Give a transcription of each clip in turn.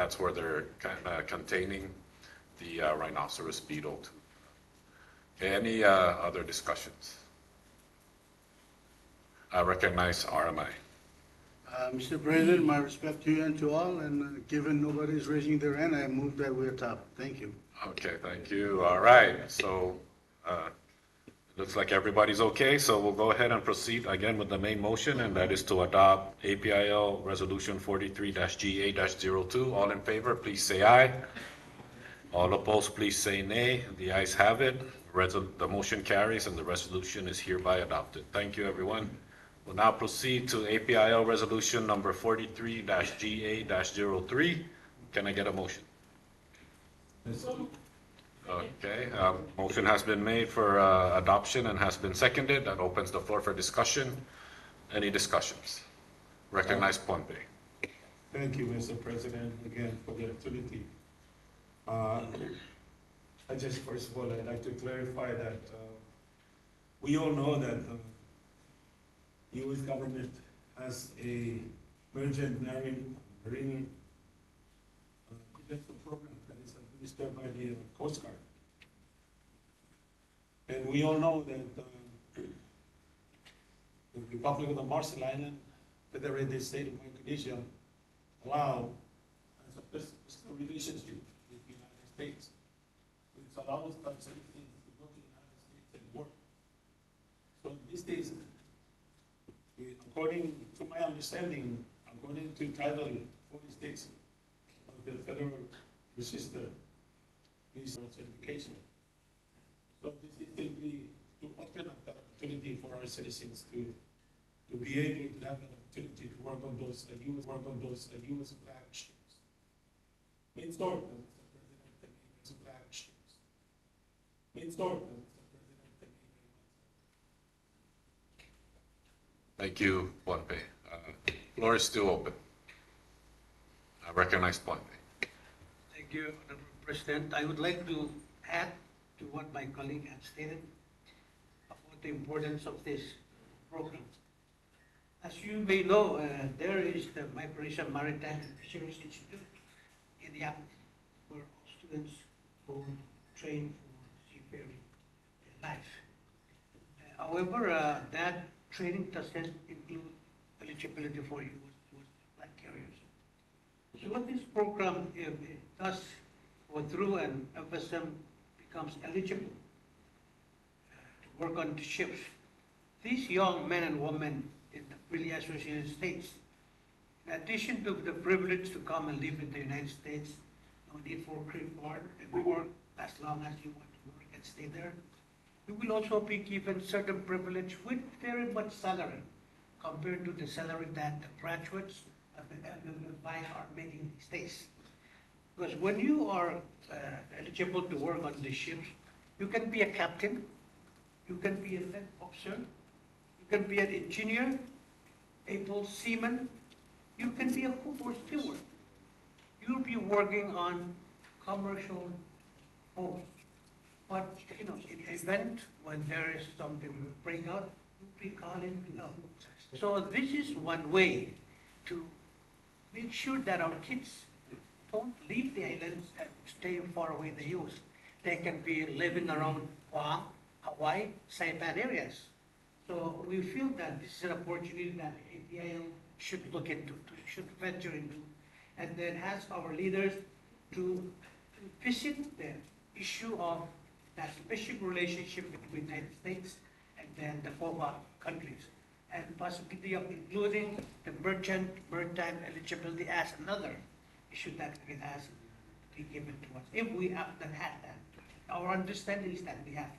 that's where they're containing the rhinoceros beetle. Okay, any other discussions? I recognize RMI. Mr. President, my respect to you and to all, and given nobody's raising their hand, I move that we adopt. Thank you. Okay, thank you. All right, so looks like everybody's okay, so we'll go ahead and proceed again with the main motion, and that is to adopt APIL Resolution 43-GA-02. All in favor, please say aye. All opposed, please say nay. The ayes have it. The motion carries and the resolution is hereby adopted. Thank you, everyone. We'll now proceed to APIL Resolution number 43-GA-03. Can I get a motion? Okay, motion has been made for adoption and has been seconded. That opens the floor for discussion. Any discussions? Recognize Pompey. Thank you, Mr. President, again for the opportunity. I just, first of all, I'd like to clarify that we all know that the U.S. government has a merchant marine protection program that is administered by the Coast Guard. And we all know that the Republic of the Marshall Island, Federated State of Micronesia, allow as a business relationship with the United States, which allows our citizens to go to the United States and work. So these days, according to my understanding, according to Title 46 of the Federal Register, is certification. So this is simply to open up that opportunity for our citizens to be able to have an opportunity to work on those U.S. flag ships. In store, Mr. President, the U.S. flag ships. In store, Mr. President, the Thank you, Pompey. Floor is still open. I recognize Pompey. Thank you, Honorable President. I would like to add to what my colleague had stated about the importance of this program. As you may know, there is the Micronesia Maritime and Fisheries Institute in the app where all students go train for seafaring life. However, that training doesn't include eligibility for U.S. flag carriers. So what this program does go through and FSM becomes eligible to work on the ships. These young men and women in the freely associated states, in addition to the privilege to come and live in the United States, no need for green card, and work as long as you want to work and stay there. You will also be given certain privilege with very much salary compared to the salary that the graduates of the FFI are making these days. Because when you are eligible to work on the ships, you can be a captain, you can be an officer, you can be an engineer, able seaman, you can be a cook or steward. You'll be working on commercial boats. But, you know, in the event when there is something break out, you'll be calling help. So this is one way to make sure that our kids don't leave the islands and stay far away the youth. They can be living around Guam, Hawaii, Saipan areas. So we feel that this is an opportunity that APIL should look into, should venture into, and then ask our leaders to visit the issue of that special relationship between the United States and then the FOBA countries, and possibility of including the maritime eligibility as another issue that we can ask to be given to us, if we have not had that. Our understanding is that we have.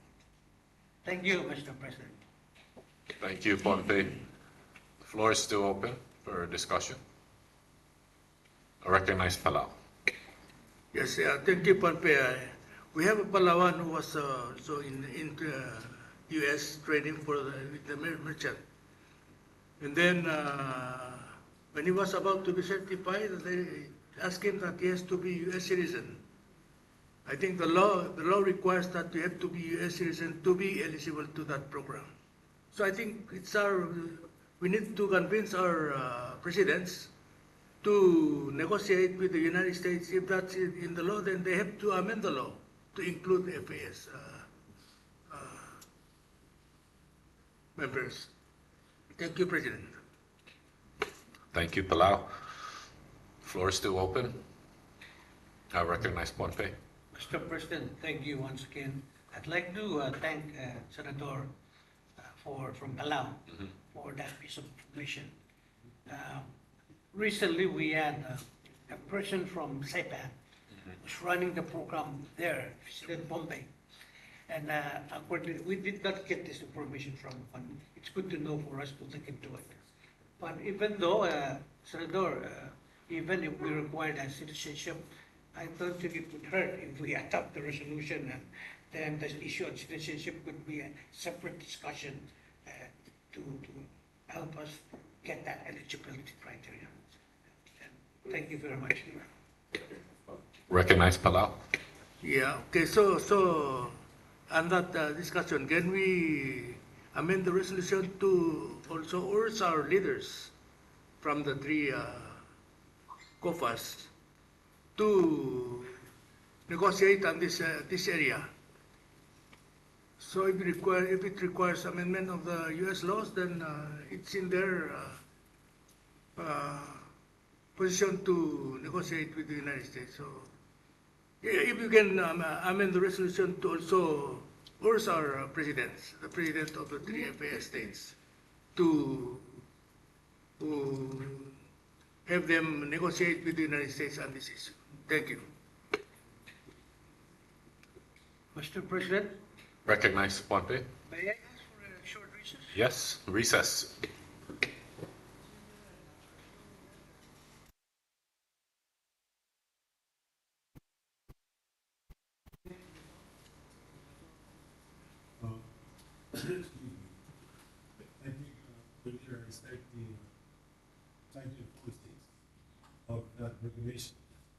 Thank you, Mr. President. Thank you, Pompey. The floor is still open for discussion. I recognize Palau. Yes, thank you, Pompey. We have a Palawan who was so in U.S. trading for the merchant. And then when he was about to be certified, they asked him that he has to be U.S. citizen. I think the law requires that you have to be U.S. citizen to be eligible to that program. So I think it's we need to convince our presidents to negotiate with the United States. If that's in the law, then they have to amend the law to include FAS members. Thank you, President. Thank you, Palau. Floor is still open. I recognize Pompey. Mr. President, thank you once again. I'd like to thank Senator from Palau for that piece of information. Recently, we had a person from SAIPAD who's running the program there, visited Bombay. And we did not get this information from him. It's good to know for us to look into it. But even though, Senator, even if we require that citizenship, I don't think it would hurt if we adopt the resolution, and then the issue of citizenship could be a separate discussion to help us get that eligibility criteria. And thank you very much. Recognize Palau. Yeah, okay, so on that discussion, can we amend the resolution to also urge our leaders from the three COFAs to negotiate on this area? So if it requires amendment of the U.S. laws, then it's in their position to negotiate with the United States. So if you can amend the resolution to also urge our presidents, the president of the three FAS states, to have them negotiate with the United States on this issue. Thank you. Mr. President, Recognize Pompey. may I ask for a short recess? Yes, recess. Excuse me. I think the leader respect the scientific policies of that regulation,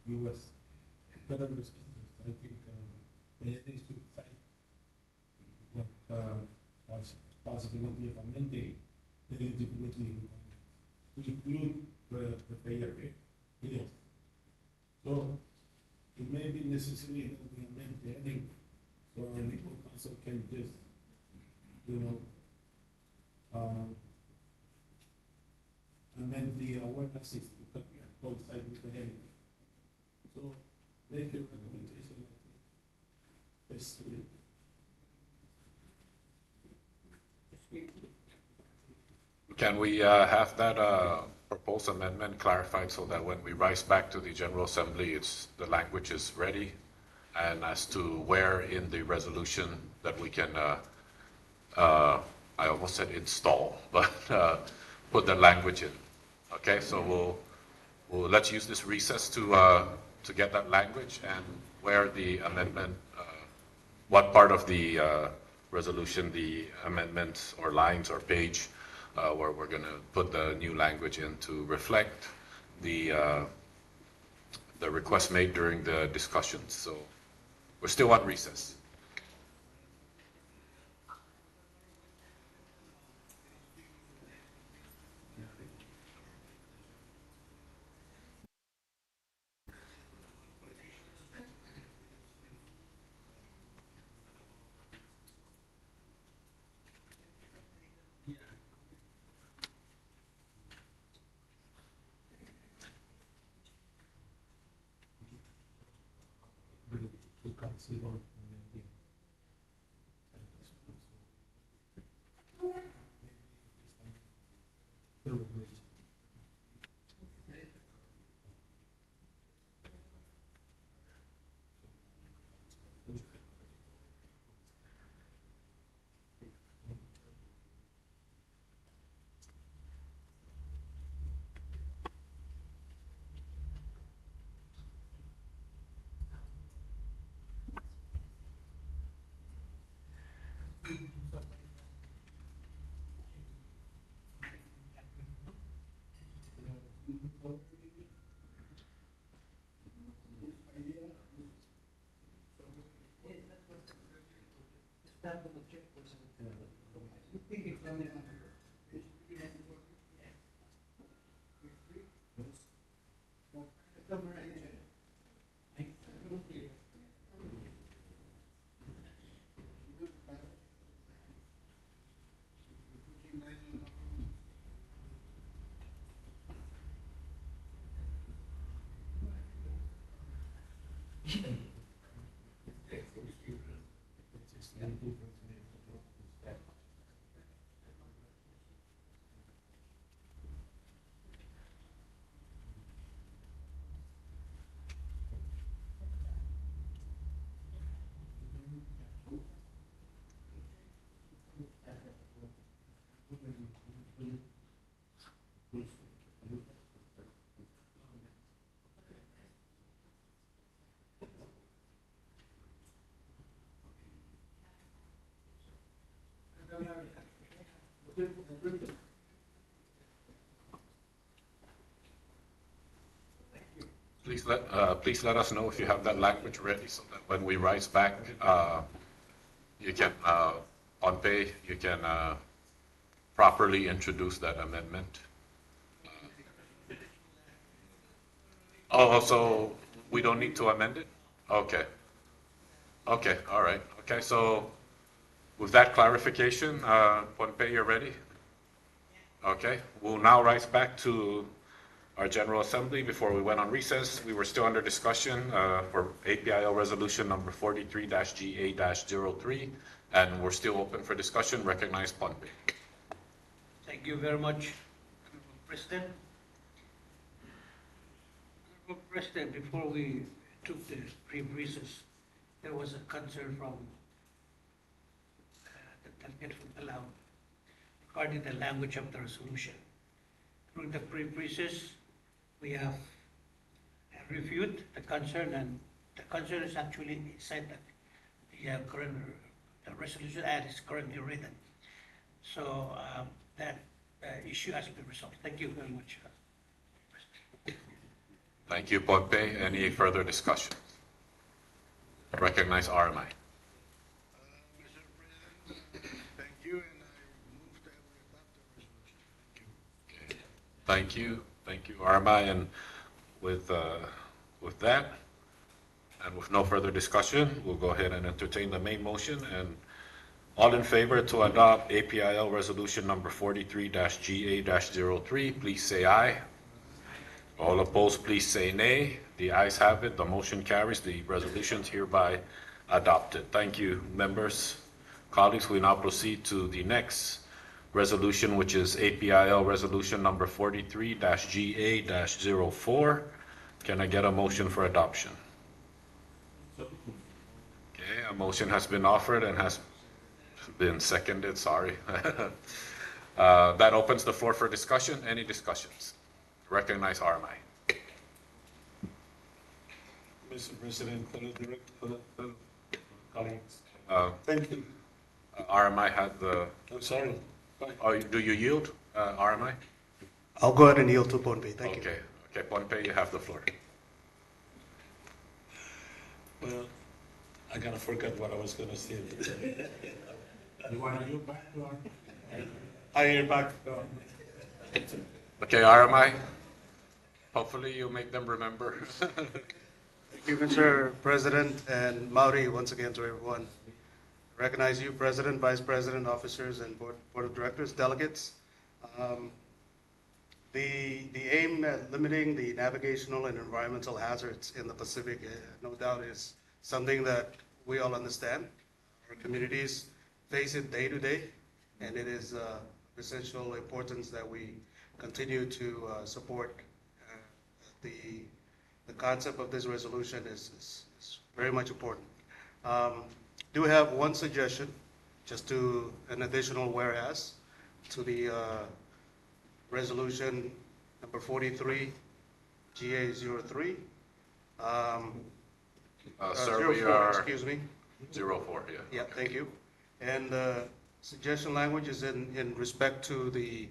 U.S. federal systems. I think they should cite what possibility of amending the eligibility to include the payer. Yes. So it may be necessary that we amend the heading so our legal counsel can just amend the awareness system that we have coincide with the heading. So make a recommendation. Yes. Can we have that proposed amendment clarified so that when we rise back to the General Assembly, the language is ready, and as to where in the resolution that we can, I almost said install, but put the language in. Okay, so let's use this recess to get that language and where the amendment, what part of the resolution the amendment or lines or page where we're going to put the new language in to reflect the request made during the discussions. So we're still on recess. Please let us know if you have that language ready so that when we rise back, you can, on pay, you can properly introduce that amendment. Oh, so we don't need to amend it? Okay. Okay, all right. Okay, so with that clarification, Pohnpei, you're ready? Okay, we'll now rise back to our General Assembly. Before we went on recess, we were still under discussion for APIL Resolution number 43-GA-03, and we're still open for discussion. Recognize Pohnpei. Thank you very much, Honorable President. Honorable President, before we took the brief recess, there was a concern from the delegate from Palau regarding the language of the resolution. During the brief recess, we have reviewed the concern, and the concern is actually inside the current the resolution as is currently written. So that issue has been resolved. Thank you very much. Thank you, Pohnpei. Any further discussion? Recognize RMI. Mr. President, thank you, and I move that we adopt the resolution. Thank you. Thank you, RMI. And with that, and with no further discussion, we'll go ahead and entertain the main motion. And all in favor to adopt APIL Resolution number 43-GA-03, please say aye. All opposed, please say nay. The ayes have it. The motion carries. The resolution is hereby adopted. Thank you, members. Colleagues, we now proceed to the next resolution, which is APIL Resolution number 43-GA-04. Can I get a motion for adoption? Okay, a motion has been offered and has been seconded, sorry. That opens the floor for discussion. Any discussions? Recognize RMI. Mr. President, fellow director, fellow colleagues. Thank you. RMI had the, I'm sorry. do you yield, RMI? I'll go ahead and yield to Pohnpei. Thank you. Okay, okay, Pohnpei, you have the floor. Well, I kind of forgot what I was going to say. You want to yield back? I yield back. Okay, RMI, hopefully you make them remember. Thank you, Mr. President, and Mauri, once again to everyone. Recognize you, President, Vice President, officers, and Board of Directors, delegates. The aim at limiting the navigational and environmental hazards in the Pacific, no doubt, is something that we all understand. Our communities face it day to day, and it is of essential importance that we continue to support the concept of this resolution is very much important. Do have one suggestion, just to an additional whereas to the resolution number 43 GA03. Sir, we 04, are excuse me. 04, yeah. Yeah, thank you. And suggestion language is in respect to the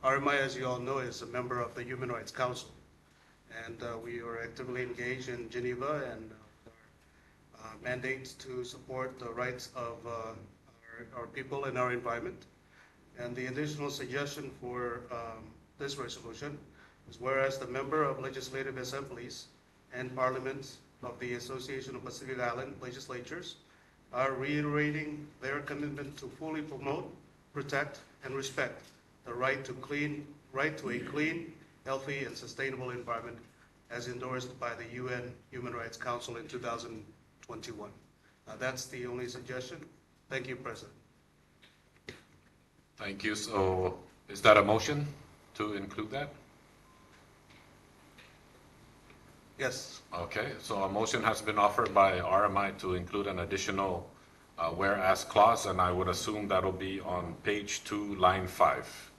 RMI, as you all know, is a member of the Human Rights Council. And we are actively engaged in Geneva and mandates to support the rights of our people and our environment. And the additional suggestion for this resolution is whereas the member of legislative assemblies and parliaments of the Association of Pacific Island legislatures are reiterating their commitment to fully promote, protect, and respect the right to a clean, healthy, and sustainable environment as endorsed by the UN Human Rights Council in 2021. That's the only suggestion. Thank you, President. Thank you. So is that a motion to include that? Yes. Okay, so a motion has been offered by RMI to include an additional whereas clause, and I would assume that'll be on page 2, line 5,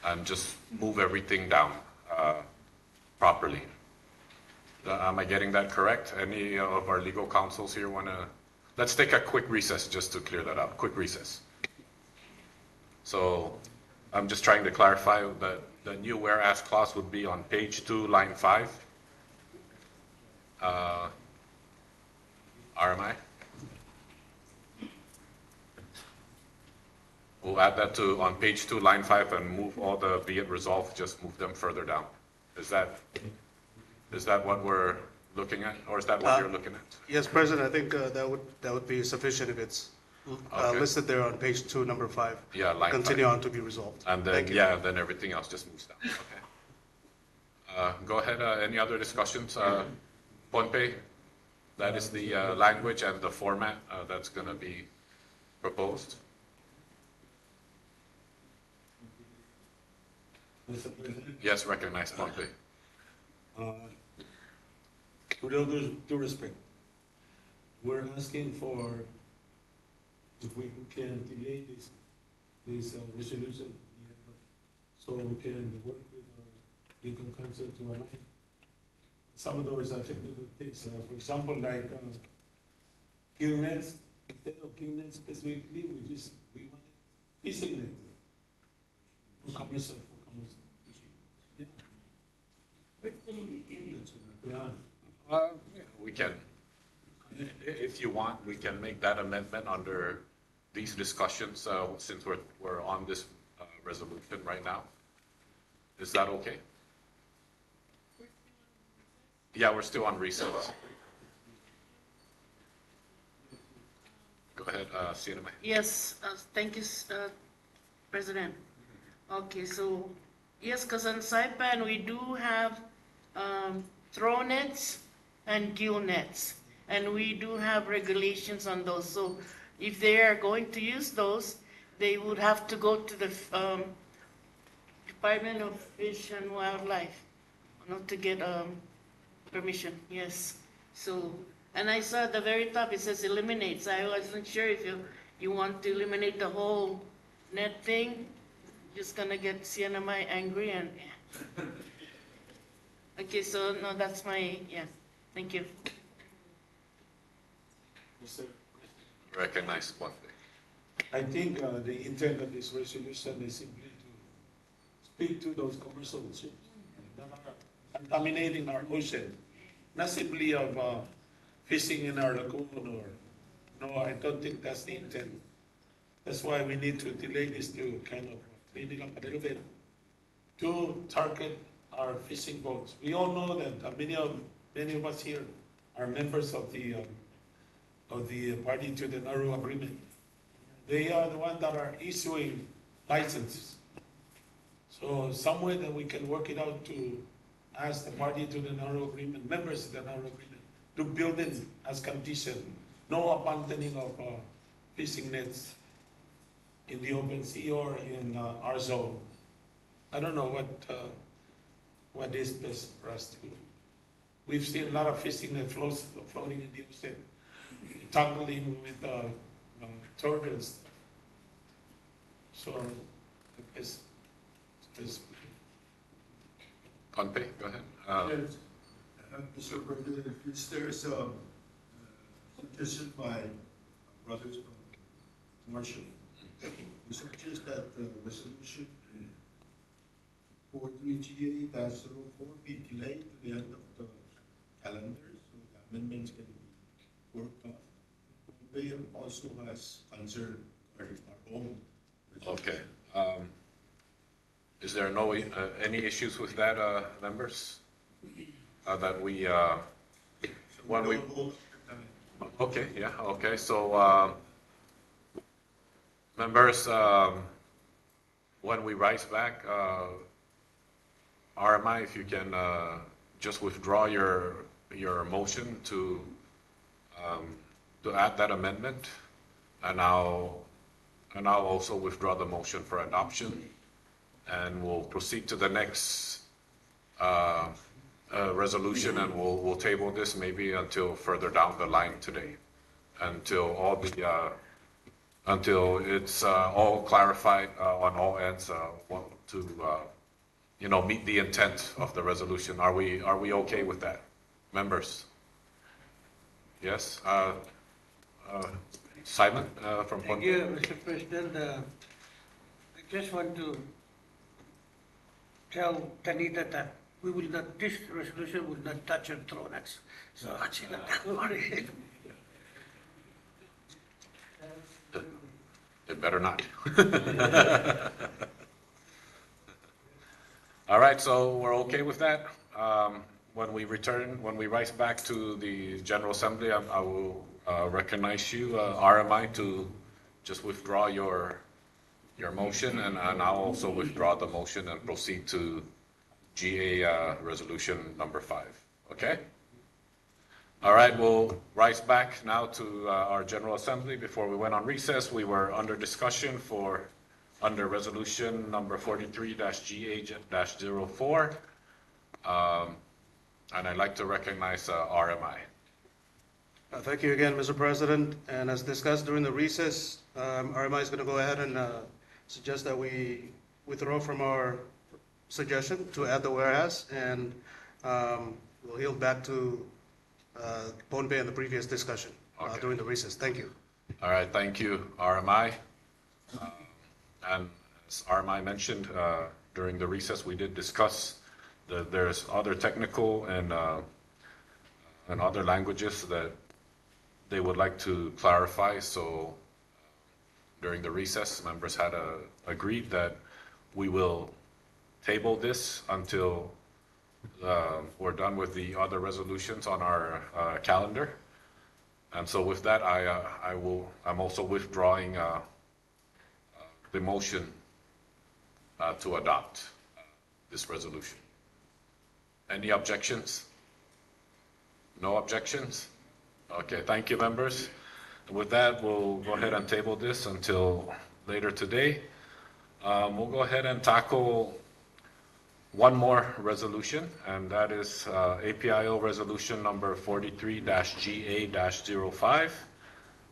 and just move everything down properly. Am I getting that correct? Any of our legal counsels here want to? Let's take a quick recess just to clear that up. Quick recess. So I'm just trying to clarify that the new whereas clause would be on page 2, line 5. RMI? We'll add that to on page 2, line 5, and move all the be it resolved, just move them further down. Is that what we're looking at, or is that what you're looking at? Yes, President, I think that would be sufficient if it's Okay. listed there on page 2, number 5. Yeah, line 5. Continue on to be resolved. And then, Thank you. yeah, then everything else just moves down. Okay. Go ahead, any other discussions? Pohnpei, that is the language and the format that's going to be proposed. Mr. President, Yes, recognize Pohnpei. with all due respect, we're asking for, if we can delay this resolution, so we can work with our legal counsel to align some of those technical things. For example, like kill nets, instead of kill nets specifically, we want fishing nets. For commercial. Yeah. We can, if you want, we can make that amendment under these discussions, since we're on this resolution right now. Is that okay? Yeah, we're still on recess. Go ahead, CNMA. Yes, thank you, President. Okay, so, yes, because on Saipan, we do have throw nets and gill nets, and we do have regulations on those. So if they are going to use those, they would have to go to the Department of Fish and Wildlife, not to get permission, yes. So, and I saw at the very top, it says eliminates. I wasn't sure if you want to eliminate the whole net thing, just gonna get CNMI angry and, yeah. Okay, so, no, that's my, yeah, thank you. Mr. Recognize Pohnpei. I think the intent of this resolution is simply to speak to those commercial ships that are contaminating our ocean, not simply of fishing in our lagoon or, no, I don't think that's the intent. That's why we need to delay this to kind of clean it up a little bit to target our fishing boats. We all know that many of us here are members of the party to the Nauru Agreement. They are the ones that are issuing licenses. So some way that we can work it out to ask the party to the Nauru Agreement, members of the Nauru Agreement, to build in as condition, no abandoning of fishing nets in the open sea or in our zone. I don't know what is best for us to do. We've seen a lot of fishing net floating in the ocean, tangling with turbines. So, it's Pohnpei, go ahead. Yes. Mr. President, is there a suggestion by brothers from Marshall? We suggest that the resolution 43GA-04 be delayed to the end of the calendar so the amendments can be worked on. They also has concern regarding our own. Okay. Is there any issues with that, members? That we, when we, okay, yeah, okay, so, members, when we rise back, RMI, if you can just withdraw your motion to add that amendment, and I'll also withdraw the motion for adoption, and we'll proceed to the next resolution, and we'll table this maybe until further down the line today, until until it's all clarified on all ends, to meet the intent of the resolution. Are we okay with that, members? Yes? Simon from Thank Ponte? you, Mr. President. I just want to tell Tanita that this resolution will not touch her throat. So she's not worried. It better not. All right, so we're okay with that. When we rise back to the General Assembly, I will recognize you, RMI, to just withdraw your motion, and I'll also withdraw the motion and proceed to GA Resolution number 5. Okay? All right, we'll rise back now to our General Assembly. Before we went on recess, we were under discussion under Resolution number 43-GA-04. And I'd like to recognize RMI. Thank you again, Mr. President. And as discussed during the recess, RMI is going to go ahead and suggest that we withdraw from our suggestion to add the whereas, and we'll yield back to Pohnpei in the previous discussion during the recess. Thank you. All right, thank you, RMI. And as RMI mentioned, during the recess, we did discuss that there's other technical and other languages that they would like to clarify. So during the recess, members had agreed that we will table this until we're done with the other resolutions on our calendar. And so with that, I'm also withdrawing the motion to adopt this resolution. Any objections? No objections? Okay, thank you, members. With that, we'll go ahead and table this until later today. We'll go ahead and tackle one more resolution, and that is APIO Resolution number 43-GA-05.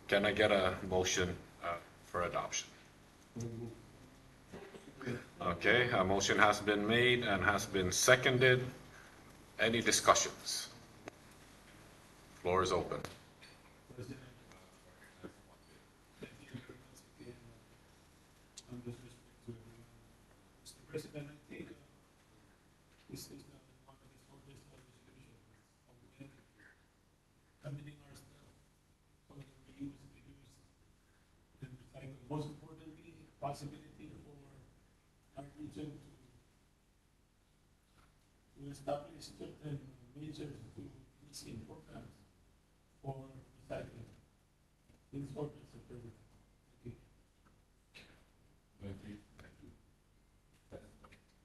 Can I get a motion for adoption? Okay, a motion has been made and has been seconded. Any discussions? Floor is open. President, thank you very much again. With respect to everyone. Mr. President, I think this is one of the shortest resolutions of when committing ourselves for the reuse, and recycle. Most importantly, possibility for our region to establish certain measures to initiate programs for recycling. In short, Mr. President. Thank you.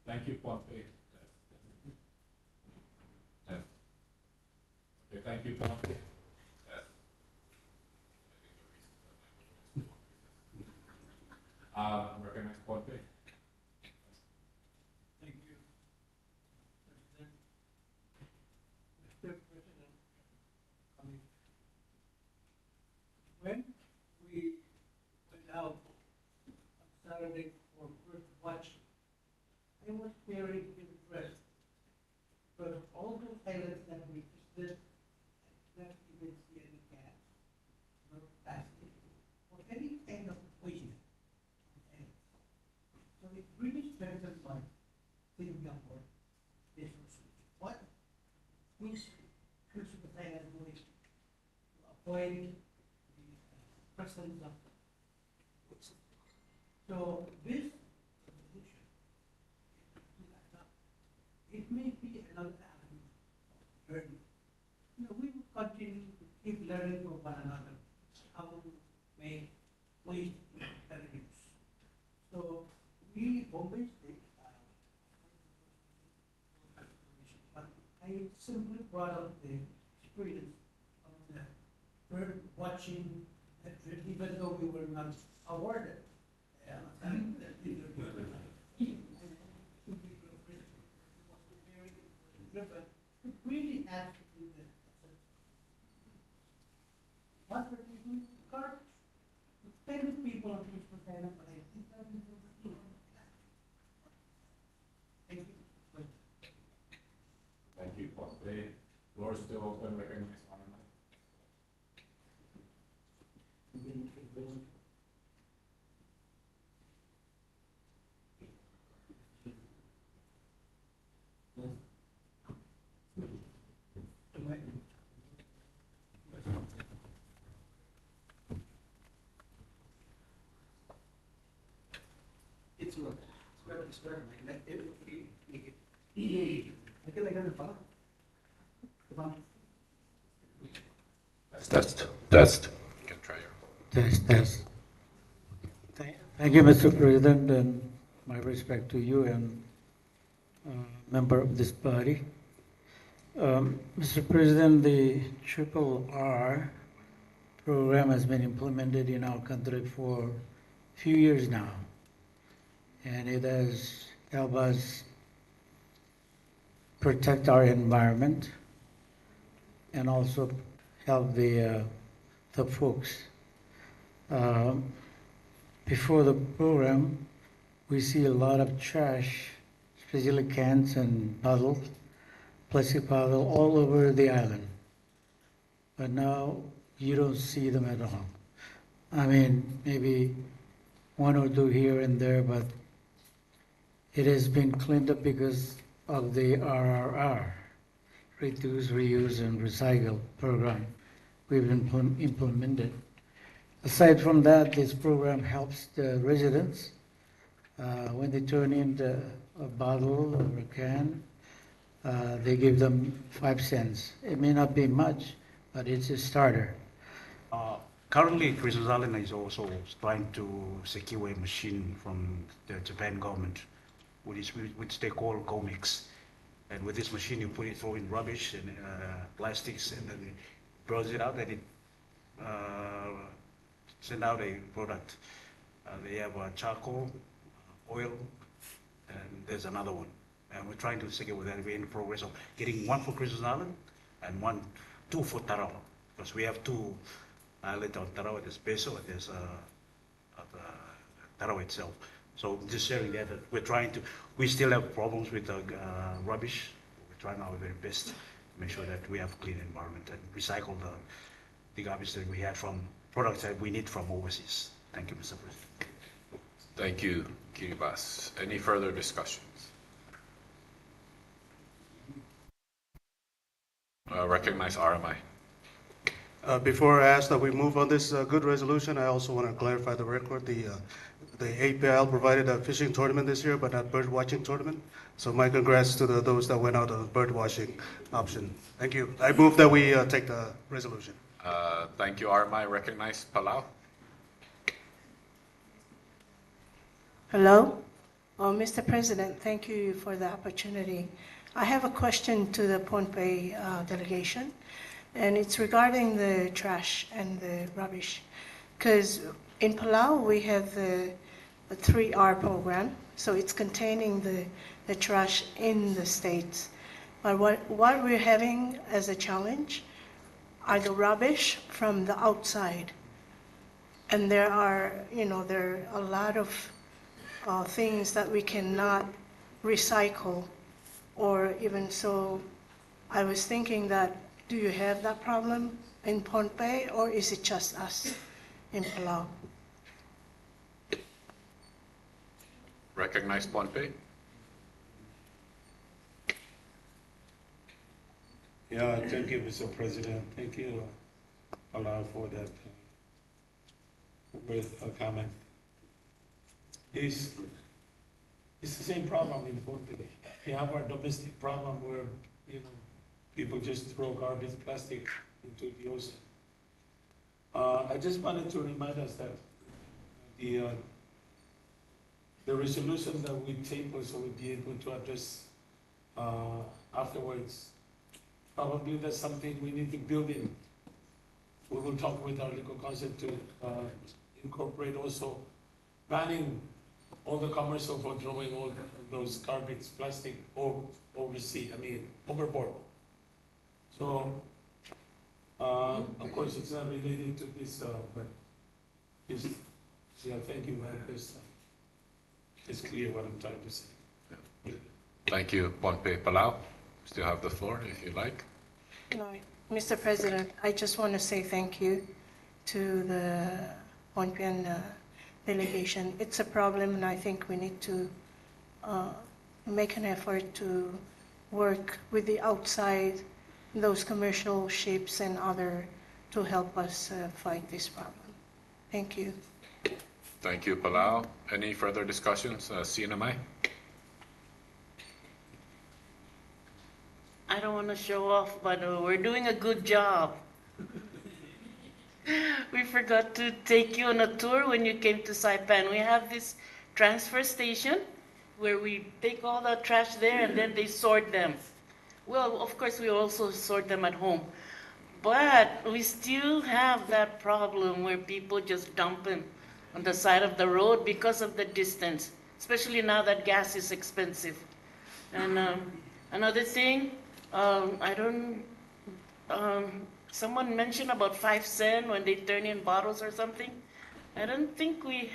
Thank you, Pohnpei. Okay, thank you, Pohnpei. Recognize Pohnpei. Thank you. Mr. President, when we went out on Saturday for first watch, I was very impressed because all those islands that we visited, I did not even see any cans, no plastic, or any kind of waste. So it really strengthened my thinking about this research. What things should the island doing to avoid the presence of waste? So this resolution, it may be another avenue of learning. We will continue to keep learning from one another how to make waste better use. So we always take but I I simply brought up the experience of the bird watching, even though we were not awarded. Yeah, it really has to do with what were they doing? Card, 10 people on Facebook, but I think that was thank you. Thank you, Ponte. Floor is still open, recognize RMI. It's good. It's better. I feel like I'm a Come on. Test. You can try your. Test. Thank you, Mr. President, and my respect to you and member of this body. Mr. President, the Triple R program has been implemented in our country for a few years now, and it has helped us protect our environment and also help the folks. Before the program, we see a lot of trash, especially cans and bottles, plastic bottle all over the island. But now you don't see them at all. I mean, maybe one or two here and there, but it has been cleaned up because of the RRR, Reduce, Reuse, and Recycle program we've implemented. Aside from that, this program helps the residents when they turn in a bottle or a can. They give them 5 cents. It may not be much, but it's a starter. Currently, Christmas Island is also trying to secure a machine from the Japan government, which they call Comex. And with this machine, you throw in rubbish and plastics, and then it draws it out, and it send out a product. They have charcoal, oil, and there's another one. And we're trying to secure that. We're in progress of getting one for Christmas Island and two for Tarawa, because we have two islands on Tarawa. There's Peso and there's Tarawa itself. So just sharing that, we still have problems with rubbish. We're trying our very best to make sure that we have a clean environment and recycle the garbage that we have from products that we need from overseas. Thank you, Mr. President. Thank you, Kiribati. Any further discussions? Recognize RMI. Before I ask that we move on this good resolution, I also want to clarify the record. The APL provided a fishing tournament this year, but not bird watching tournament. So my congrats to those that went out on the bird watching option. Thank you. I move that we take the resolution. Thank you, RMI. Recognize Palau. Hello. Mr. President, thank you for the opportunity. I have a question to the Pohnpei delegation, and it's regarding the trash and the rubbish. Because in Palau, we have the 3R program, so it's containing the trash in the states. But what we're having as a challenge are the rubbish from the outside. And there are a lot of things that we cannot recycle, or even so. I was thinking that, do you have that problem in Pohnpei, or is it just us in Palau? Recognize Pohnpei. Yeah, thank you, Mr. President. Thank you, Palau, for that comment. It's the same problem in Pohnpei. We have our domestic problem where, people just throw garbage, plastic into the ocean. I just wanted to remind us that the resolution that we tabled, so we'll be able to address afterwards, probably that's something we need to build in. We will talk with our legal counsel to incorporate also banning all the commercial for throwing all those garbage, plastic, overboard. So, of course, it's not related to this, but it's, yeah, thank you, man. It's clear what I'm trying to say. Thank you, Pompey Palau. Still have the floor if you like. No, Mr. President, I just want to say thank you to the Pohnpian delegation. It's a problem, and I think we need to make an effort to work with the outside, those commercial ships and other, to help us fight this problem. Thank you. Thank you, Palau. Any further discussions? CNMI? I don't want to show off, but we're doing a good job. We forgot to take you on a tour when you came to Saipan. We have this transfer station where we take all the trash there and then they sort them. Well, of course, we also sort them at home. But we still have that problem where people just dump them on the side of the road because of the distance, especially now that gas is expensive. And another thing, someone mentioned about 5 cents when they turn in bottles or something. I don't think we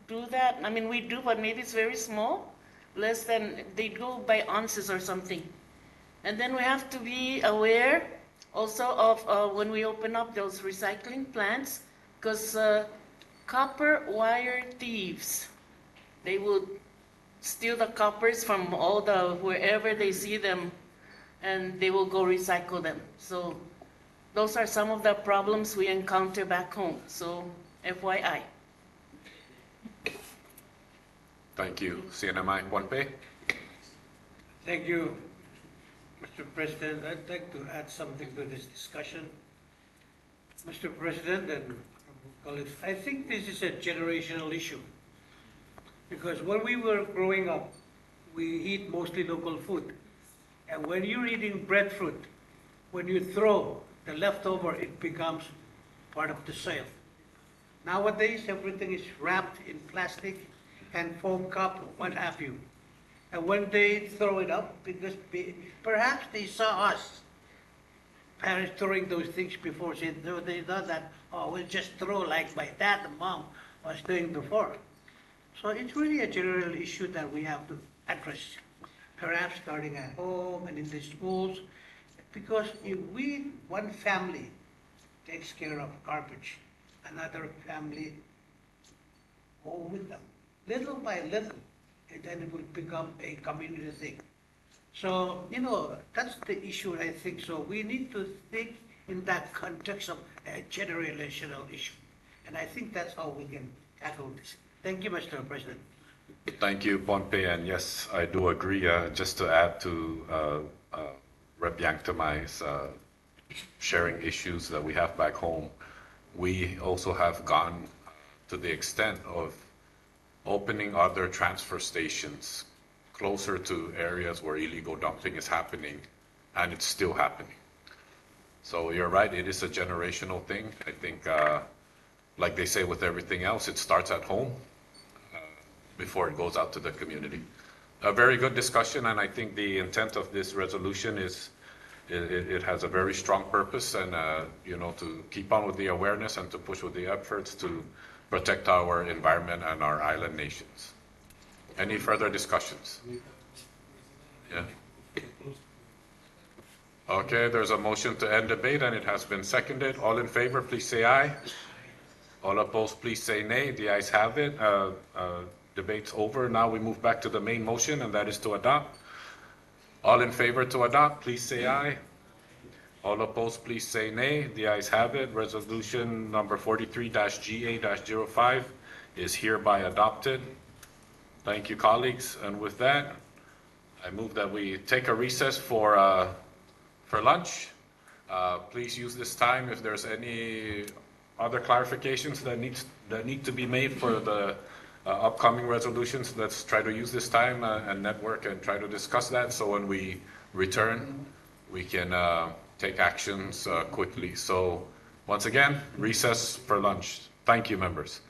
do that. I mean, we do, but maybe it's very small, less than, they go by ounces or something. And then we have to be aware also of when we open up those recycling plants, because copper wire thieves, they will steal the coppers from all wherever they see them, and they will go recycle them. So those are some of the problems we encounter back home. So FYI. Thank you. CNMI, Pohnpei? Thank you, Mr. President. I'd like to add something to this discussion. Mr. President and colleagues, I think this is a generational issue. Because when we were growing up, we eat mostly local food. And when you're eating breadfruit, when you throw the leftover, it becomes part of the sale. Nowadays, everything is wrapped in plastic and foam cup, what have you. And when they throw it up, because perhaps they saw us, parents throwing those things before, so they thought that, oh, we'll just throw like my dad and mom was doing before. So it's really a general issue that we have to address, perhaps starting at home and in the schools, because if one family takes care of garbage, another family go with them, little by little, and then it will become a community thing. So, that's the issue, I think. So we need to think in that context of a generational issue. And I think that's how we can tackle this. Thank you, Mr. President. Thank you, Pohnpei, and yes, I do agree. Just to add to Rep. Yangtamai's sharing issues that we have back home, we also have gone to the extent of opening other transfer stations closer to areas where illegal dumping is happening, and it's still happening. So you're right, it is a generational thing. I think, like they say with everything else, it starts at home before it goes out to the community. A very good discussion, and I think the intent of this resolution is, it has a very strong purpose, and to keep on with the awareness and to push with the efforts to protect our environment and our island nations. Any further discussions? Yeah. Okay, there's a motion to end debate, and it has been seconded. All in favor, please say aye. All opposed, please say nay. The ayes have it. Debate's over. Now we move back to the main motion, and that is to adopt. All in favor to adopt, please say aye. All opposed, please say nay. The ayes have it. Resolution number 43-GA-05 is hereby adopted. Thank you, colleagues. And with that, I move that we take a recess for lunch. Please use this time if there's any other clarifications that need to be made for the upcoming resolutions. Let's try to use this time and network and try to discuss that. So when we return, we can take actions quickly. So once again, recess for lunch. Thank you, members.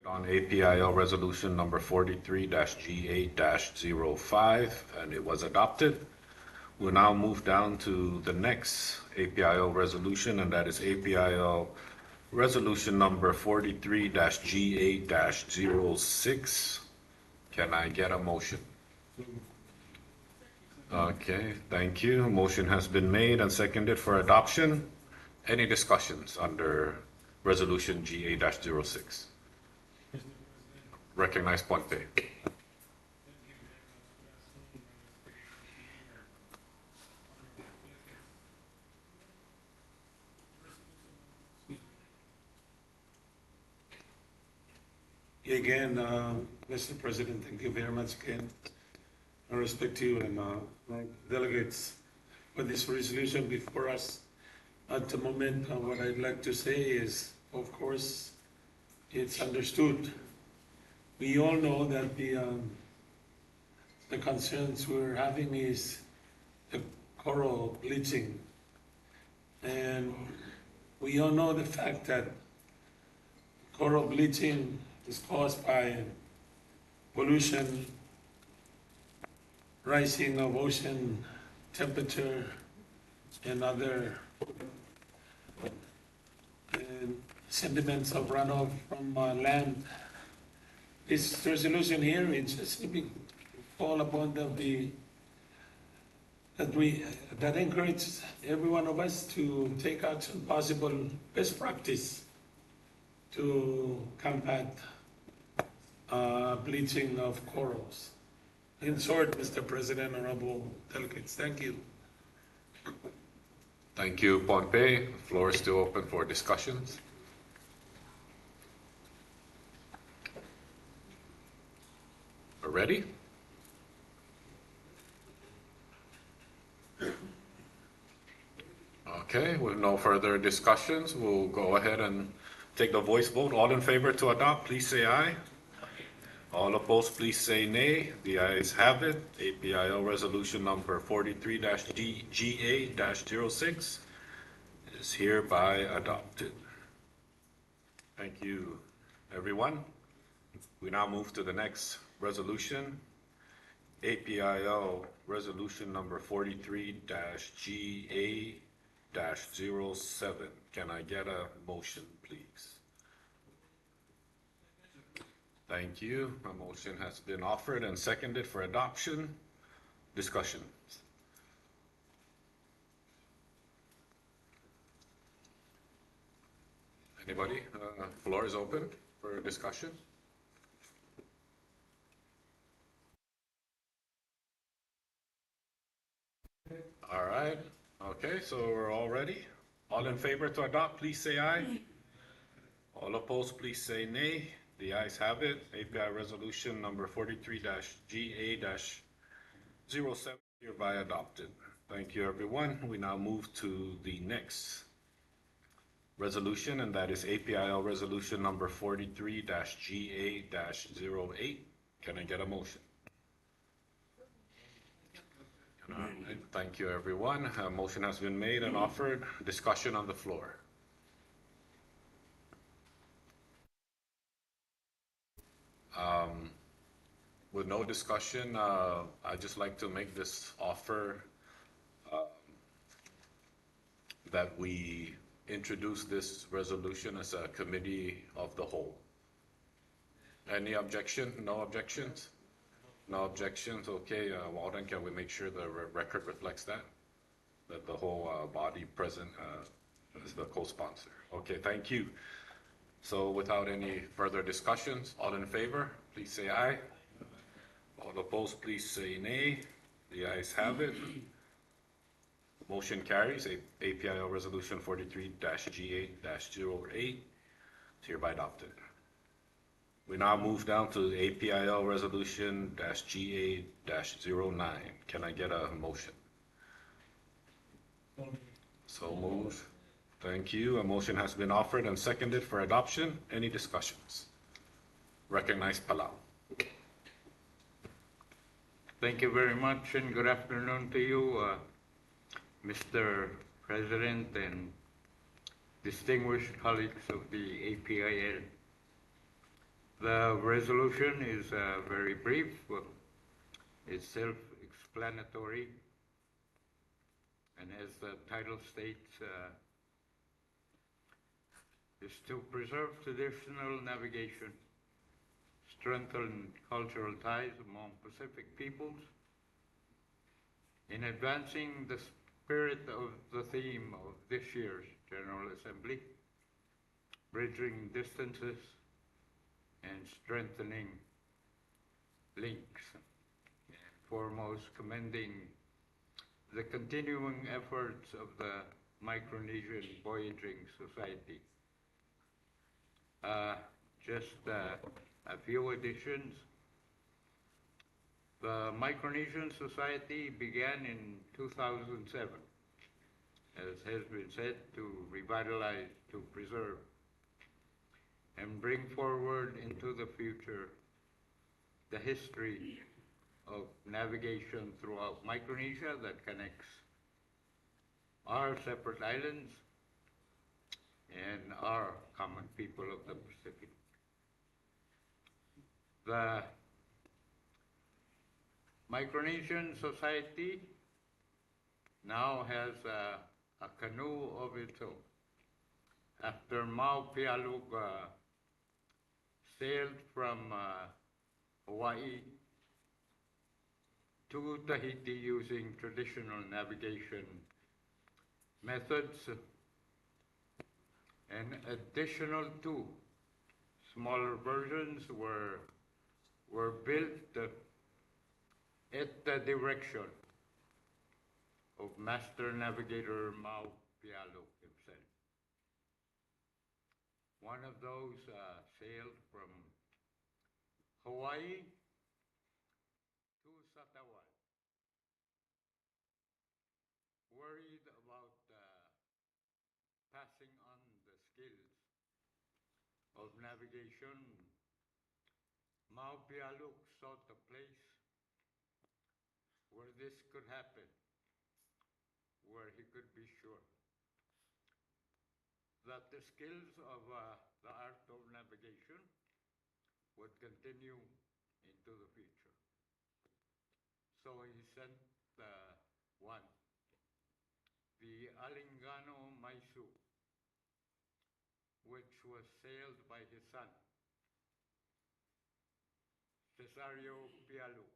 On APIL Resolution number 43-G8-05, and it was adopted. We'll now move down to the next APIL resolution, and that is APIL Resolution number 43-G8-06. Can I get a motion? Okay, thank you. Motion has been made and seconded for adoption. Any discussions under Resolution G8-06? Recognize Ponte. Again, Mr. President, thank you very much again. I respect you and my delegates for this resolution before us. At the moment, what I'd like to say is, of course, it's understood. We all know that the concerns we're having is the coral bleaching. And we all know the fact that coral bleaching is caused by pollution, rising of ocean temperature, and other sediments of runoff from land. This resolution here is just fall upon that encourages every one of us to take action, possible best practice to combat bleaching of corals. In short, Mr. President, honorable delegates, thank you. Thank you, Pompey. The floor is still open for discussions. We're ready? Okay, with no further discussions, we'll go ahead and take the voice vote. All in favor to adopt, please say aye. All opposed, please say nay. The ayes have it. APIL resolution number 43-GA-06 is hereby adopted. Thank you, everyone. We now move to the next resolution. APIL resolution number 43-GA-07. Can I get a motion, please? Thank you. A motion has been offered and seconded for adoption. Discussion. Anybody? Floor is open for discussion. All right. Okay, so we're all ready. All in favor to adopt, please say aye. All opposed, please say nay. The ayes have it. API resolution number 43-GA-07 hereby adopted. Thank you, everyone. We now move to the next resolution, and that is APIL resolution number 43-GA-08. Can I get a motion? All right. Thank you, everyone. A motion has been made and offered. Discussion on the floor. With no discussion, I'd just like to make this offer that we introduce this resolution as a committee of the whole. Any objection? No objections? No objections? Okay, Walden, can we make sure the record reflects that? That the whole body present is the co-sponsor. Okay, thank you. So without any further discussions, all in favor, please say aye. All opposed, please say nay. The ayes have it. Motion carries. APIL resolution 43-G8-08 is hereby adopted. We now move down to the APIL resolution -G8-09. Can I get a motion? So moved. Thank you. A motion has been offered and seconded for adoption. Any discussions? Recognize Palau. Thank you very much and good afternoon to you, Mr. President and distinguished colleagues of the APIL. The resolution is very brief. It's self-explanatory, and as the title states, is to preserve traditional navigation, strengthen cultural ties among Pacific peoples, in advancing the spirit of the theme of this year's General Assembly, bridging distances and strengthening links, and foremost commending the continuing efforts of the Micronesian Voyaging Society. Just a few additions. The Micronesian Society began in 2007, as has been said, to revitalize, to preserve, and bring forward into the future the history of navigation throughout Micronesia that connects our separate islands and our common people of the Pacific. The Micronesian Society now has a canoe of its own. After Mau Pialug sailed from Hawaii to Tahiti using traditional navigation methods, an additional two smaller versions were built at the direction of Master Navigator Mau Pialug himself. One of those sailed from Hawaii to Satawal, worried about passing on the skills of navigation. Mau Pialug sought a place where this could happen, where he could be sure that the skills of the art of navigation would continue into the future. So he sent one, the Alingano Maisu, which was sailed by his son, Cesario Pialug,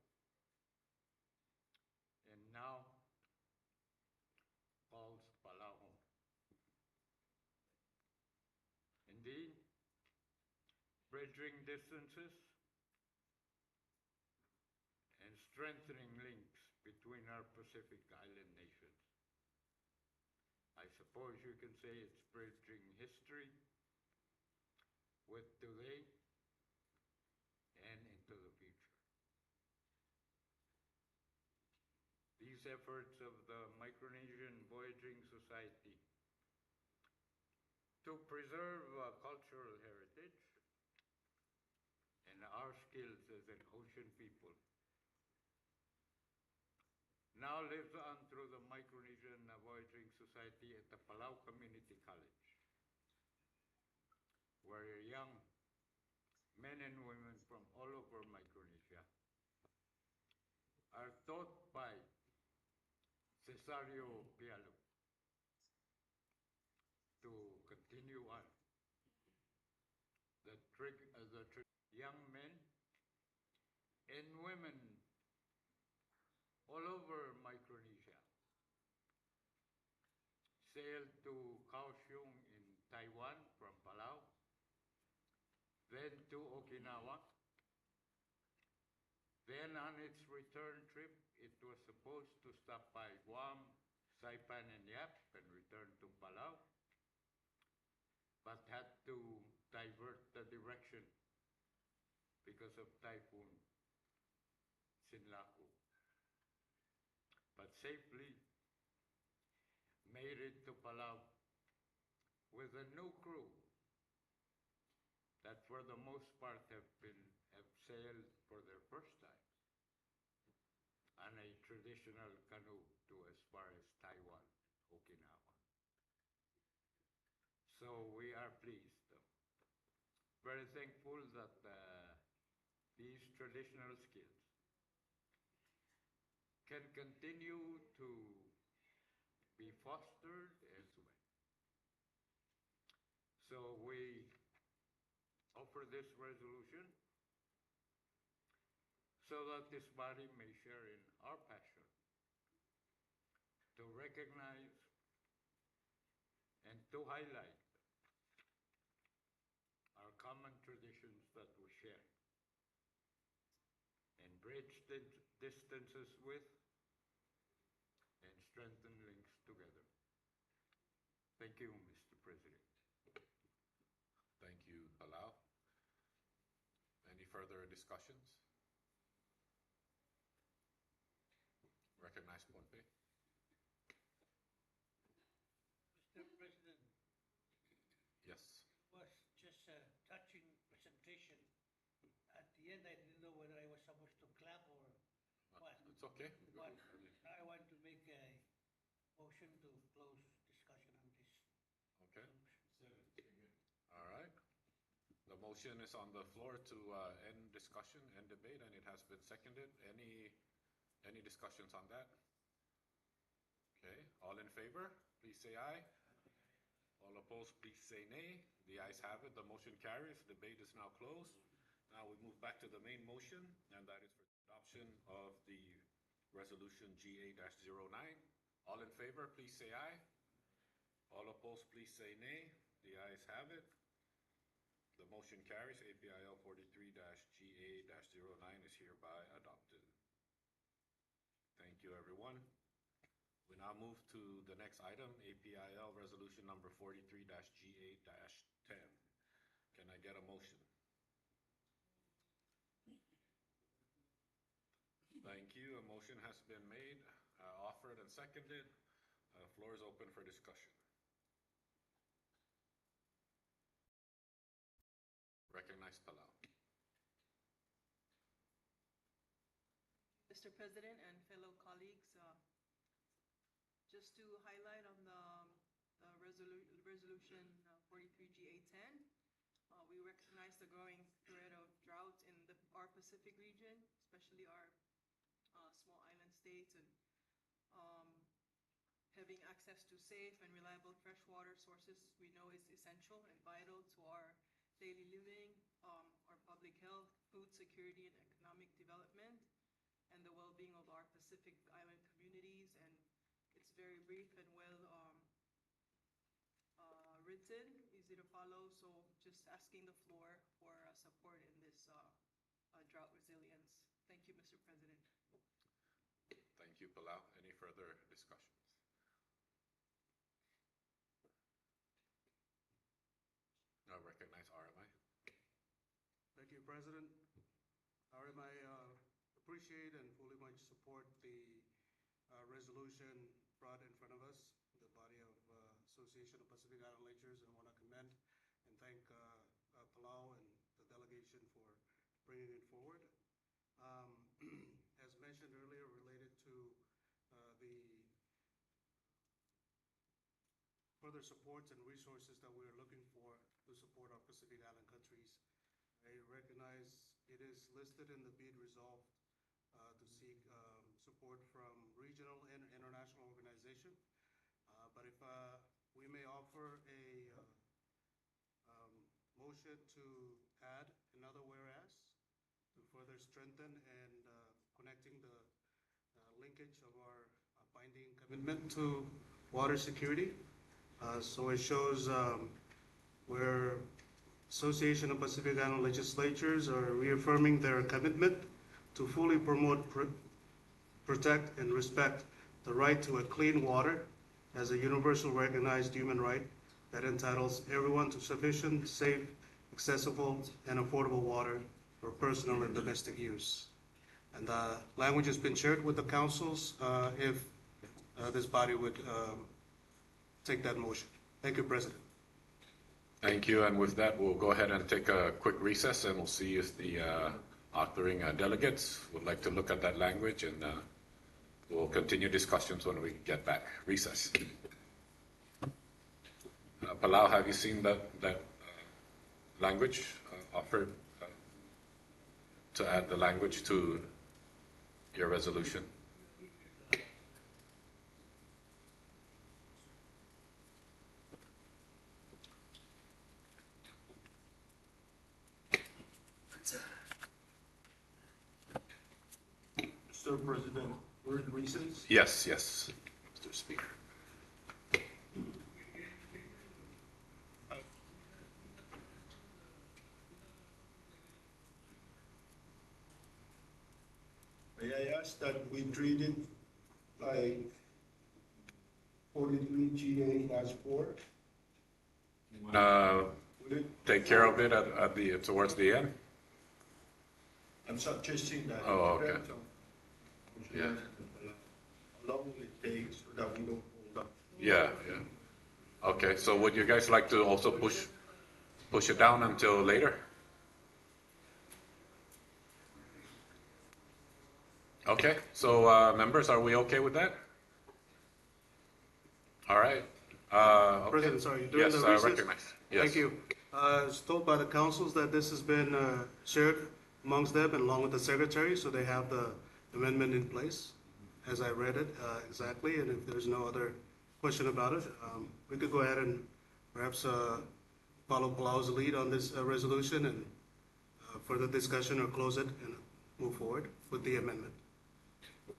and now calls Palau home. Indeed, bridging distances and strengthening links between our Pacific Island nations. I suppose you can say it's bridging history with today and into the future. These efforts of the Micronesian Voyaging Society to preserve cultural heritage and our skills as an ocean people now lives on through the Micronesian Voyaging Society at the Palau Community College, where young men and women from all over Micronesia are taught by Cesario Pialug to continue on the young men and women all over Micronesia sailed to Kaohsiung in Taiwan from Palau, then to Okinawa. Then on its return trip, it was supposed to stop by Guam, Saipan, and Yap and return to Palau, but had to divert the direction because of Typhoon Sinlaku. But safely made it to Palau with a new crew that for the most part have sailed for their first time on a traditional canoe to as far as Taiwan, Okinawa. So we are pleased, very thankful that these traditional skills can continue to be fostered elsewhere. So we offer this resolution so that this body may share in our passion to recognize and to highlight our common traditions that we share and bridge distances with and strengthen links together. Thank you, Mr. President. Thank you, Palau. Any further discussions? Recognize Pohnpei. Mr. President, Yes. it was just a touching presentation. At the end, I didn't know whether I was supposed to clap or what. It's okay. But I want to make a motion to close discussion on this. Okay. All right. The motion is on the floor to end discussion, end debate, and it has been seconded. Any discussions on that? Okay, all in favor, please say aye. All opposed, please say nay. The ayes have it, the motion carries. Debate is now closed. Now we move back to the main motion, and that is for adoption of the resolution GA-09. All in favor, please say aye. All opposed, please say nay. The ayes have it. The motion carries. APIL 43-GA-09 is hereby adopted. Thank you, everyone. We now move to the next item, APIL resolution number 43-GA-10. Can I get a motion? Thank you. A motion has been made, offered, and seconded. Floor is open for discussion. Recognize Palau. Mr. President and fellow colleagues, just to highlight on the resolution 43GA10, we recognize the growing threat of drought in our Pacific region, especially our small island states, and having access to safe and reliable freshwater sources we know is essential and vital to our daily living, our public health, food security, and economic development, and the well-being of our Pacific Island communities. And it's very brief and well written, easy to follow. So just asking the floor for support in this drought resilience. Thank you, Mr. President. Thank you, Palau. Any further discussions? I recognize RMI. Thank you, President. RMI appreciate and fully much support the resolution brought in front of us, the body of Association of Pacific Island Legislatures, and I want to commend and thank Palau and the delegation for bringing it forward. As mentioned earlier, related to the further supports and resources that we're looking for to support our Pacific Island countries, I recognize it is listed in the bid resolved to seek support from regional and international organization. But if we may offer a motion to add another whereas to further strengthen and connecting the linkage of our binding commitment to water security. So it shows where Association of Pacific Island Legislatures are reaffirming their commitment to fully promote, protect, and respect the right to a clean water as a universal recognized human right that entitles everyone to sufficient, safe, accessible, and affordable water for personal and domestic use. And the language has been shared with the councils if this body would take that motion. Thank you, President. Thank you, and with that, we'll go ahead and take a quick recess, and we'll see if the authoring delegates would like to look at that language, and we'll continue discussions when we get back. Recess. Palau, have you seen that language offered to add the language to your resolution? Mr. President, we're in recess. Yes, yes, Mr. Speaker. May I ask that we treat it like 43 GA-4? Would it? Take care of it at the, towards the end? I'm suggesting that. Oh, okay. Yeah. How long will it take so that we don't hold up? Yeah, yeah. Okay, so would you guys like to also push it down until later? Okay, so, members, are we okay with that? All right. Okay. President, sorry, during Yes, the I recess? recognize. Yes. Thank you. I was told by the councils that this has been shared amongst them and along with the secretary, so they have the amendment in place, as I read it exactly, and if there's no other question about it, we could go ahead and perhaps follow Palau's lead on this resolution and further discussion or close it and move forward with the amendment.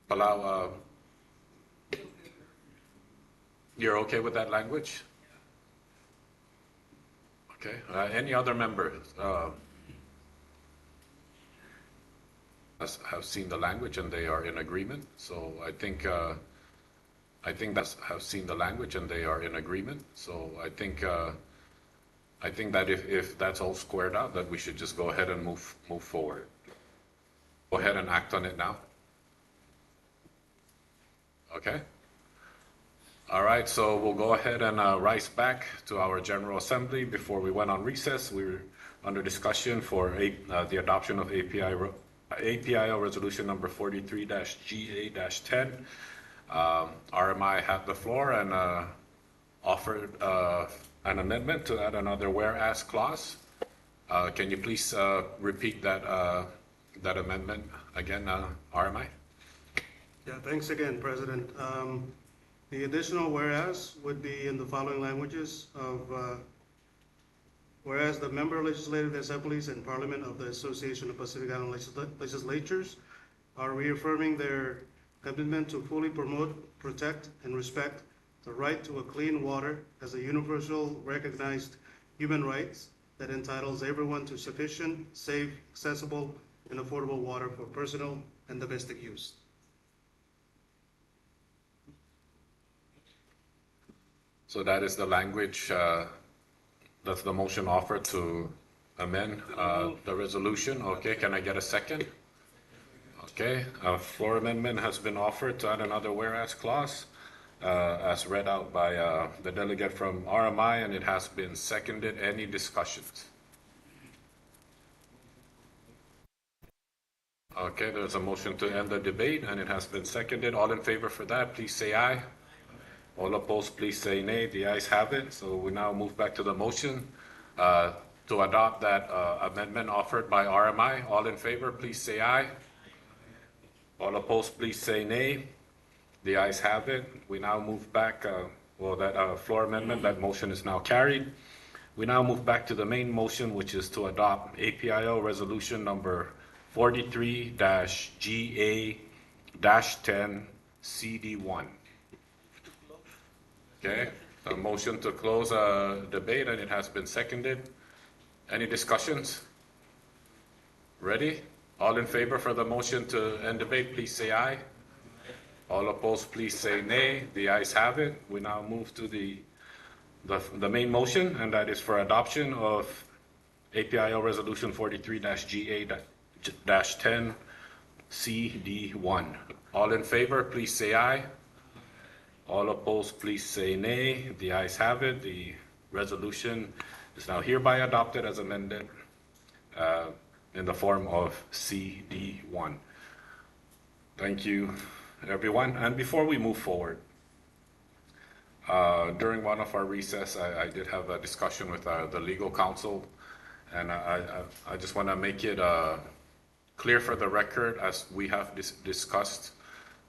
Palau, you're okay with that language? Okay, any other members have seen the language and they are in agreement? So I think that's have seen the language and they are in agreement. So I think that if that's all squared out, that we should just go ahead and move forward. Go ahead and act on it now. Okay? All right, so we'll go ahead and rise back to our General Assembly. Before we went on recess, we were under discussion for the adoption of APIO Resolution number 43-GA-10. RMI had the floor and offered an amendment to add another whereas clause. Can you please repeat that amendment again, RMI? Yeah, thanks again, President. The additional whereas would be in the following languages of, whereas the member legislative assemblies and parliament of the Association of Pacific Island Legislatures are reaffirming their commitment to fully promote, protect, and respect the right to a clean water as a universal recognized human right that entitles everyone to sufficient, safe, accessible, and affordable water for personal and domestic use. So that is the language, that's the motion offered to amend the resolution. Okay, can I get a second? Okay, a floor amendment has been offered to add another whereas clause as read out by the delegate from RMI, and it has been seconded. Any discussions? Okay, there's a motion to end the debate and it has been seconded. All in favor for that, please say aye. All opposed, please say nay. The ayes have it. So we now move back to the motion to adopt that amendment offered by RMI. All in favor, please say aye. All opposed, please say nay. The ayes have it. We now move back, that floor amendment, that motion is now carried. We now move back to the main motion, which is to adopt APIO resolution number 43-GA-10 CD1. Okay, a motion to close debate and it has been seconded. Any discussions? Ready? All in favor for the motion to end debate, please say aye. All opposed, please say nay. The ayes have it. We now move to the main motion, and that is for adoption of APIO Resolution 43-GA-10 CD1. All in favor, please say aye. All opposed, please say nay. The ayes have it. The resolution is now hereby adopted as amended in the form of CD1. Thank you, everyone. And before we move forward, during one of our recess, I did have a discussion with the legal counsel, and I just want to make it clear for the record, as we have discussed,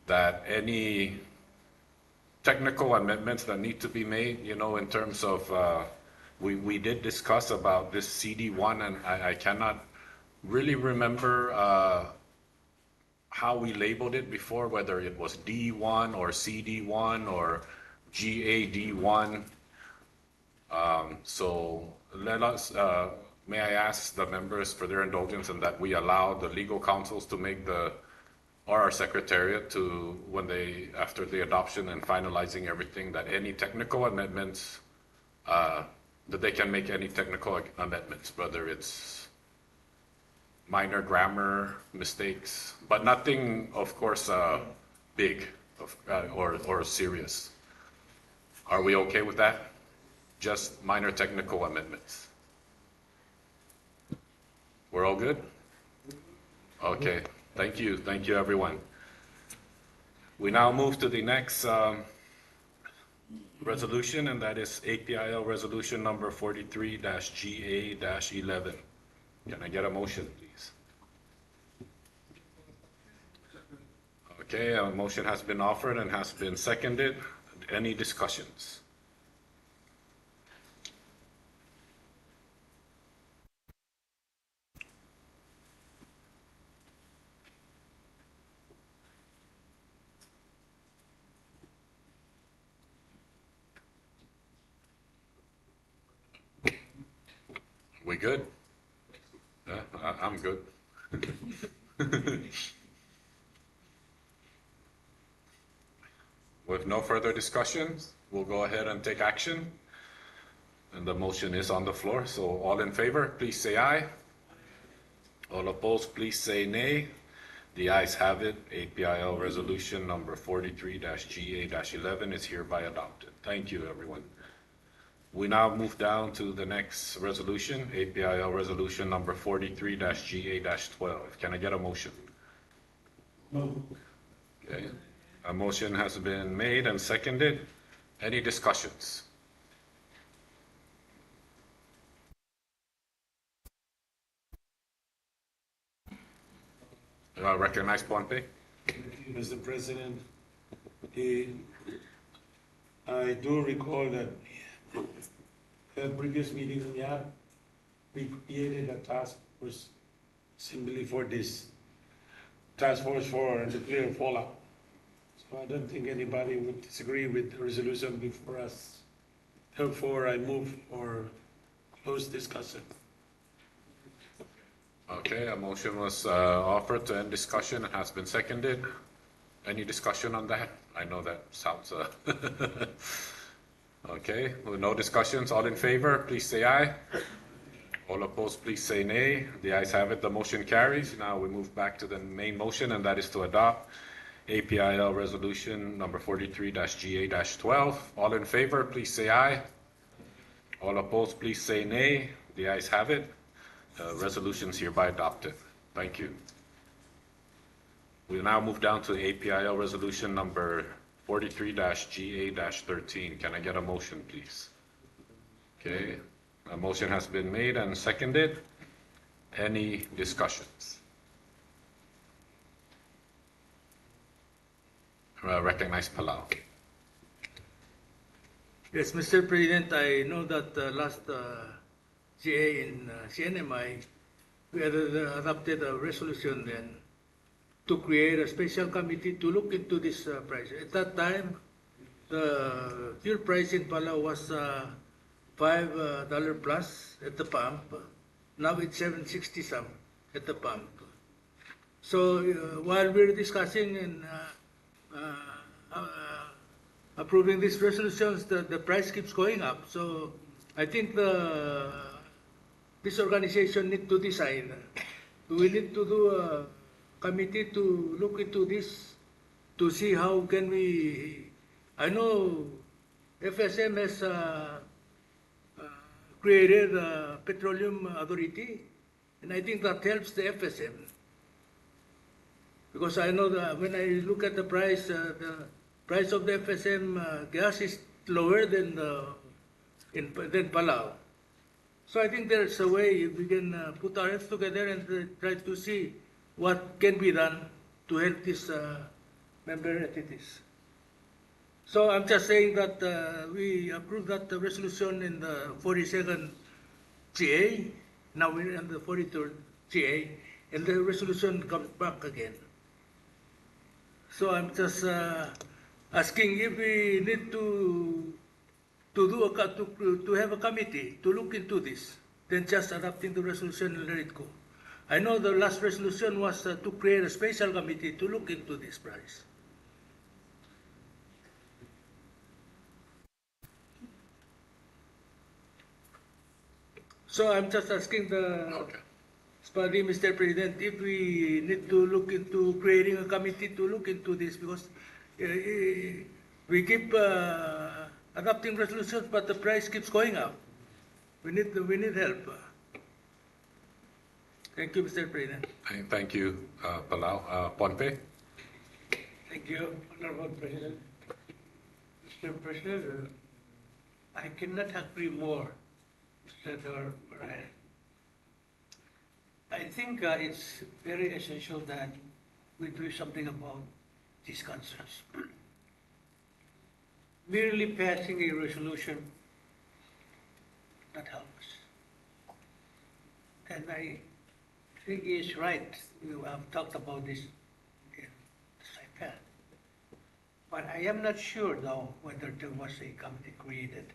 that any technical amendments that need to be made, in terms of, we did discuss about this CD1, and I cannot really remember how we labeled it before, whether it was D1 or CD1 or GAD1. So may I ask the members for their indulgence in that we allow the legal counsels to make or our secretariat to, after the adoption and finalizing everything, that any technical amendments, that they can make any technical amendments, whether it's minor grammar mistakes, but nothing, of course, big or serious. Are we okay with that? Just minor technical amendments. We're all good? Okay, thank you, everyone. We now move to the next resolution, and that is APIL resolution number 43-GA-11. Can I get a motion, please? Okay, a motion has been offered and has been seconded. Any discussions? We good? Yeah, I'm good. With no further discussions, we'll go ahead and take action. And the motion is on the floor, so all in favor, please say aye. All opposed, please say nay. The ayes have it. APIL resolution number 43-GA-11 is hereby adopted. Thank you, everyone. We now move down to the next resolution, APIL resolution number 43-GA-12. Can I get a motion? No. Okay. A motion has been made and seconded. Any discussions? Recognize Pompey. Mr. President, I do recall that at the previous meeting we had, we created a task force simply for this, task force for nuclear fallout. So I don't think anybody would disagree with the resolution before us. Therefore, I move for closed discussion. Okay, a motion was offered to end discussion and has been seconded. Any discussion on that? I know that sounds... Okay, with no discussions, all in favor, please say aye. All opposed, please say nay. The ayes have it, the motion carries. Now we move back to the main motion, and that is to adopt APIL resolution number 43-GA-12. All in favor, please say aye. All opposed, please say nay. The ayes have it. The resolution is hereby adopted. Thank you. We now move down to APIL resolution number 43-GA-13. Can I get a motion, please? Okay, a motion has been made and seconded. Any discussions? Recognize Palau. Yes, Mr. President, I know that last GA in CNMI, we had adopted a resolution then to create a special committee to look into this price. At that time, the fuel price in Palau was $5 plus at the pump. Now it's $7.60 some at the pump. So while we're discussing and approving these resolutions, the price keeps going up. So I think this organization need to decide. Do we need to do a committee to look into this to see how can we? I know FSM has created a petroleum authority, and I think that helps the FSM. Because I know that when I look at the price of the FSM gas is lower than Palau. So I think there's a way we can put our heads together and try to see what can be done to help these member entities. So I'm just saying that we approve that resolution in the 42nd GA, now we're in the 43rd GA, and the resolution comes back again. So I'm just asking if we need to have a committee to look into this, then just adopting the resolution and let it go. I know the last resolution was to create a special committee to look into this price. So I'm just asking Mr. President, if we need to look into creating a committee to look into this, because we keep adopting resolutions, but the price keeps going up. We need help. Thank you, Mr. President. Thank you, Palau. Pompey? Thank you, Honorable President. Mr. President, I cannot agree more, Senator Ryan. I think it's very essential that we do something about these concerns. Merely passing a resolution not help us. And I think he is right. You have talked about this in Saipan. But I am not sure, though, whether there was a committee created.